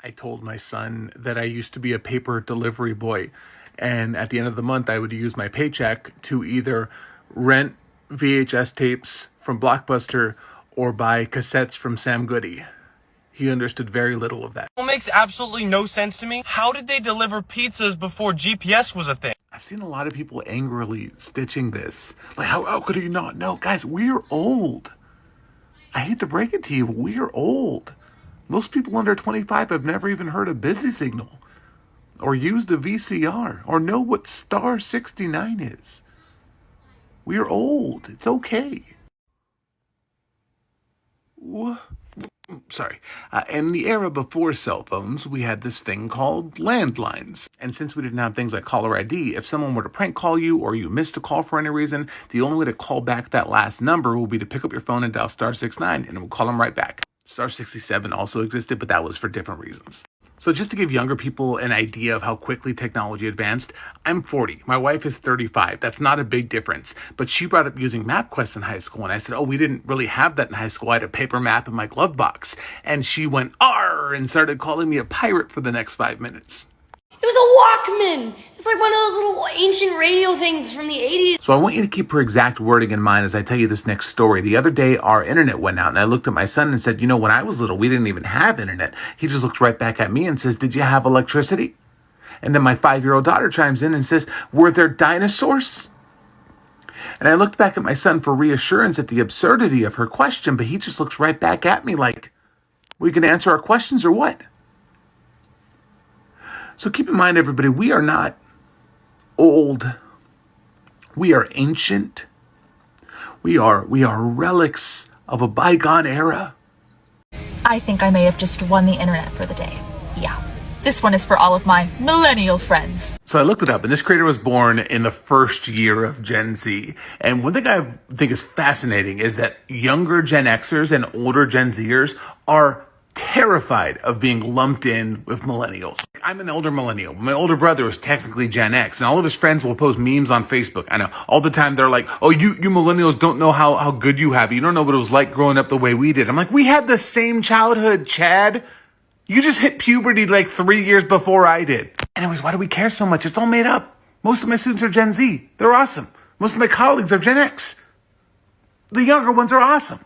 I told my son that I used to be a paper delivery boy. And at the end of the month, I would use my paycheck to either rent VHS tapes from Blockbuster or buy cassettes from Sam Goody. He understood very little of that. It makes absolutely no sense to me. How did they deliver pizzas before GPS was a thing? I've seen a lot of people angrily stitching this. Like, how could he not know? Guys, we're old. I hate to break it to you, but we're old. Most people under 25 have never even heard of Busy Signal or used a VCR or know what Star 69 is. We're old. It's okay. Sorry. In the era before cell phones, we had this thing called landlines. And since we didn't have things like caller ID, if someone were to prank call you or you missed a call for any reason, the only way to call back that last number will be to pick up your phone and dial star 69, and it will call them right back. Star 67 also existed, but that was for different reasons. So just to give younger people an idea of how quickly technology advanced, I'm 40. My wife is 35. That's not a big difference. But she brought up using MapQuest in high school. And I said, oh, we didn't really have that in high school. I had a paper map in my glove box. And she went, "Arr!" and started calling me a pirate for the next 5 minutes. It was a Walkman. It's like one of those little ancient radio things from the 80s. So I want you to keep her exact wording in mind as I tell you this next story. The other day, our internet went out, and I looked at my son and said, when I was little, we didn't even have internet. He just looks right back at me and says, did you have electricity? And then my 5-year-old daughter chimes in and says, were there dinosaurs? And I looked back at my son for reassurance at the absurdity of her question, but he just looks right back at me like, we can answer our questions or what? So keep in mind, everybody, we are not old. We are ancient. We are relics of a bygone era. I think I may have just won the internet for the day. Yeah. This one is for all of my millennial friends. So I looked it up, and this creator was born in the first year of Gen Z. And one thing I think is fascinating is that younger Gen Xers and older Gen Zers are terrified of being lumped in with millennials. I'm an older millennial. My older brother is technically Gen X, and all of his friends will post memes on Facebook. I know all the time they're like, oh, you millennials don't know how good you have it. You don't know what it was like growing up the way we did. I'm like, we had the same childhood, Chad. You just hit puberty like 3 years before I did. Anyways, why do we care so much? It's all made up. Most of my students are Gen Z. They're awesome. Most of my colleagues are Gen X. The younger ones are awesome.